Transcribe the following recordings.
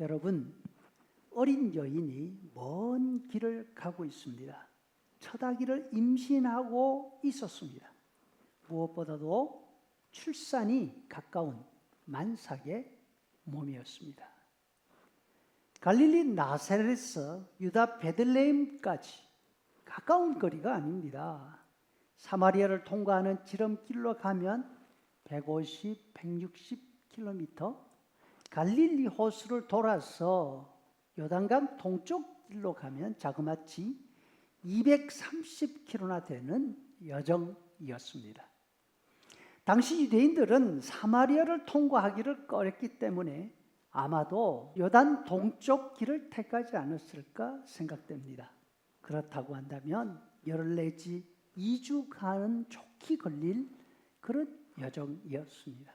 여러분, 어린 여인이 먼 길을 가고 있습니다. 첫 아기를 임신하고 있었습니다. 무엇보다도 출산이 가까운 만삭의 몸이었습니다. 갈릴리 나사렛에서 유다 베들레헴까지 가까운 거리가 아닙니다. 사마리아를 통과하는 지름길로 가면 150, 160km, 갈릴리 호수를 돌아서 요단강 동쪽 길로 가면 자그마치 230km나 되는 여정이었습니다. 당시 유대인들은 사마리아를 통과하기를 꺼렸기 때문에 아마도 요단 동쪽 길을 택하지 않았을까 생각됩니다. 그렇다고 한다면 열흘 내지 2주간은 좋게 걸릴 그런 여정이었습니다.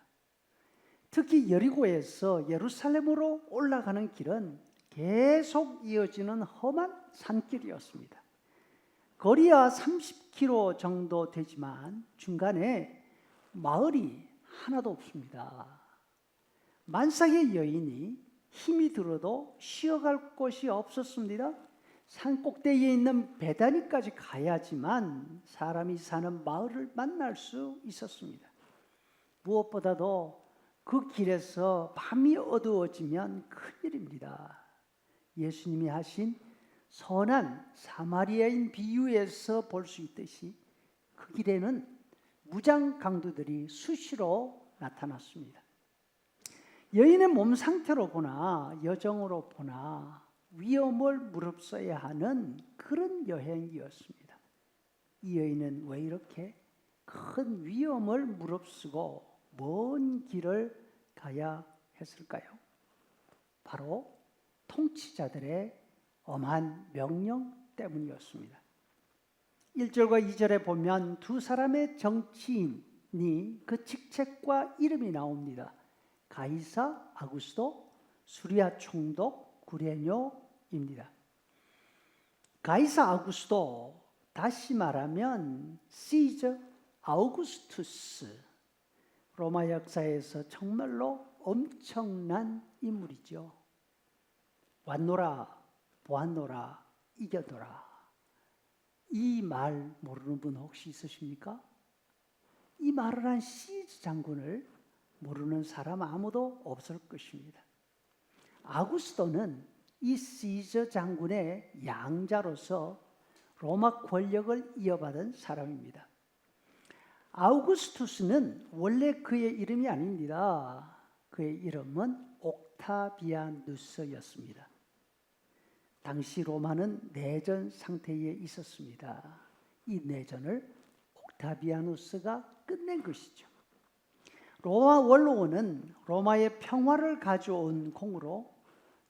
특히 여리고에서 예루살렘으로 올라가는 길은 계속 이어지는 험한 산길이었습니다. 거리야 30km 정도 되지만 중간에 마을이 하나도 없습니다. 만삭의 여인이 힘이 들어도 쉬어갈 곳이 없었습니다. 산 꼭대기에 있는 베다니까지 가야지만 사람이 사는 마을을 만날 수 있었습니다. 무엇보다도 그 길에서 밤이 어두워지면 큰일입니다. 예수님이 하신 선한 사마리아인 비유에서 볼 수 있듯이 그 길에는 무장 강도들이 수시로 나타났습니다. 여인의 몸 상태로 보나 여정으로 보나 위험을 무릅써야 하는 그런 여행이었습니다. 이 여인은 왜 이렇게 큰 위험을 무릅쓰고 먼 길을 가야 했을까요? 바로 통치자들의 엄한 명령 때문이었습니다. 1절과 2절에 보면 두 사람의 정치인이 그 직책과 이름이 나옵니다. 가이사 아구스도, 수리아 총독 구레뇨입니다. 가이사 아구스도, 다시 말하면 시저 아우구스투스, 로마 역사에서 정말로 엄청난 인물이죠. 왔노라 보았노라 이겨노라. 이 말 모르는 분 혹시 있으십니까? 이 말을 한 시저 장군을 모르는 사람 아무도 없을 것입니다. 아구스도는 이 시저 장군의 양자로서 로마 권력을 이어받은 사람입니다. 아우구스투스는 원래 그의 이름이 아닙니다. 그의 이름은 옥타비아누스였습니다. 당시 로마는 내전 상태에 있었습니다. 이 내전을 옥타비아누스가 끝낸 것이죠. 로마 원로원은 로마의 평화를 가져온 공으로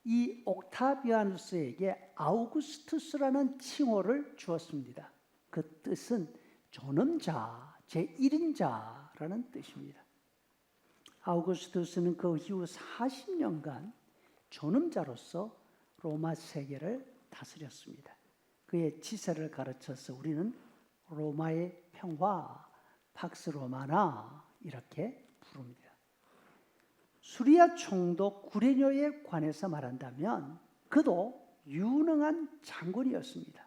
이 옥타비아누스에게 아우구스투스라는 칭호를 주었습니다. 그 뜻은 존엄자, 제1인자라는 뜻입니다. 아우구스투스는 그 이후 40년간 존엄자로서 로마 세계를 다스렸습니다. 그의 치세를 가르쳐서 우리는 로마의 평화, 팍스 로마나 이렇게 부릅니다. 수리아 총독 구레뇨에 관해서 말한다면 그도 유능한 장군이었습니다.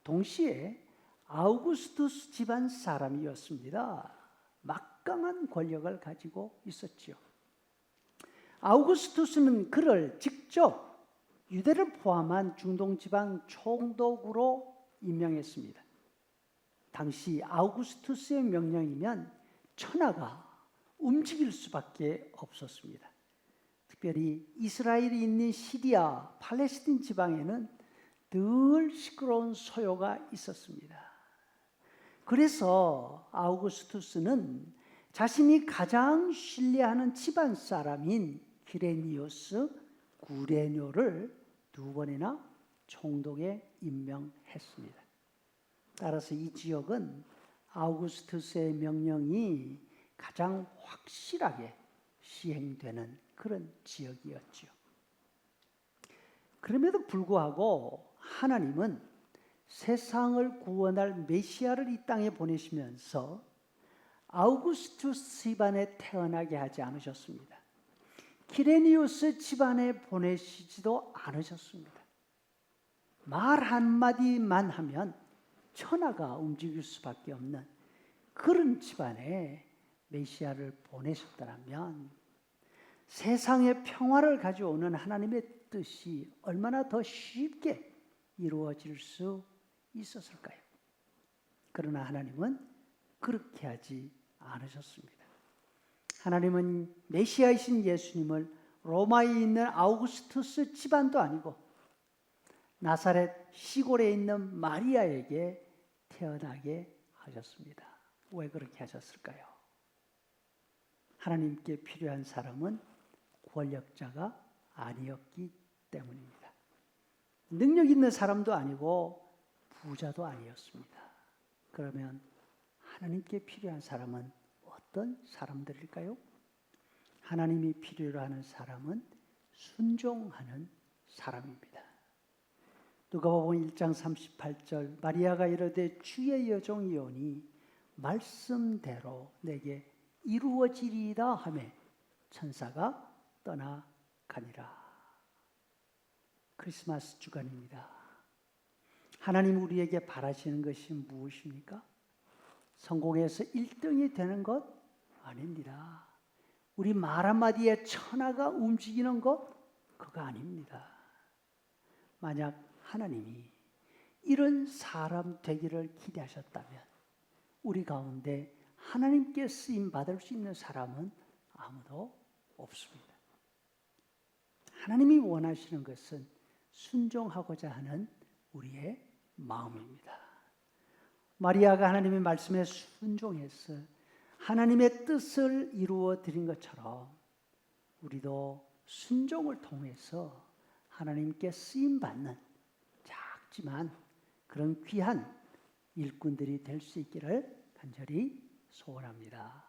동시에 아우구스투스 집안 사람이었습니다. 막강한 권력을 가지고 있었지요. 아우구스투스는 그를 직접 유대를 포함한 중동 지방 총독으로 임명했습니다. 당시 아우구스투스의 명령이면 천하가 움직일 수밖에 없었습니다. 특별히 이스라엘이 있는 시리아, 팔레스틴 지방에는 늘 시끄러운 소요가 있었습니다. 그래서 아우구스투스는 자신이 가장 신뢰하는 집안 사람인 퀴레니우스 구레뇨를 2번이나 총독에 임명했습니다. 따라서 이 지역은 아우구스투스의 명령이 가장 확실하게 시행되는 그런 지역이었죠. 그럼에도 불구하고 하나님은 세상을 구원할 메시아를 이 땅에 보내시면서 아우구스투스 집안에 태어나게 하지 않으셨습니다. 키레니우스 집안에 보내시지도 않으셨습니다. 말 한마디만 하면 천하가 움직일 수밖에 없는 그런 집안에 메시아를 보내셨더라면 세상의 평화를 가져오는 하나님의 뜻이 얼마나 더 쉽게 이루어질 수 있었을까요? 그러나 하나님은 그렇게 하지 않으셨습니다. 하나님은 메시아이신 예수님을 로마에 있는 아우구스투스 집안도 아니고 나사렛 시골에 있는 마리아에게 태어나게 하셨습니다. 왜 그렇게 하셨을까요? 하나님께 필요한 사람은 권력자가 아니었기 때문입니다. 능력 있는 사람도 아니고 부자도 아니었습니다. 그러면 하나님께 필요한 사람은 어떤 사람들일까요? 하나님이 필요로 하는 사람은 순종하는 사람입니다. 누가복음 1장 38절 마리아가 이르되 주의 여종이오니 말씀대로 내게 이루어지리이다 하며 천사가 떠나가니라. 크리스마스 주간입니다. 하나님 우리에게 바라시는 것이 무엇입니까? 성공해서 1등이 되는 것 아닙니다. 우리 말 한마디에 천하가 움직이는 것 그거 아닙니다. 만약 하나님이 이런 사람 되기를 기대하셨다면 우리 가운데 하나님께 쓰임 받을 수 있는 사람은 아무도 없습니다. 하나님이 원하시는 것은 순종하고자 하는 우리의 마음입니다. 마리아가 하나님의 말씀에 순종해서 하나님의 뜻을 이루어 드린 것처럼 우리도 순종을 통해서 하나님께 쓰임 받는 작지만 그런 귀한 일꾼들이 될 수 있기를 간절히 소원합니다.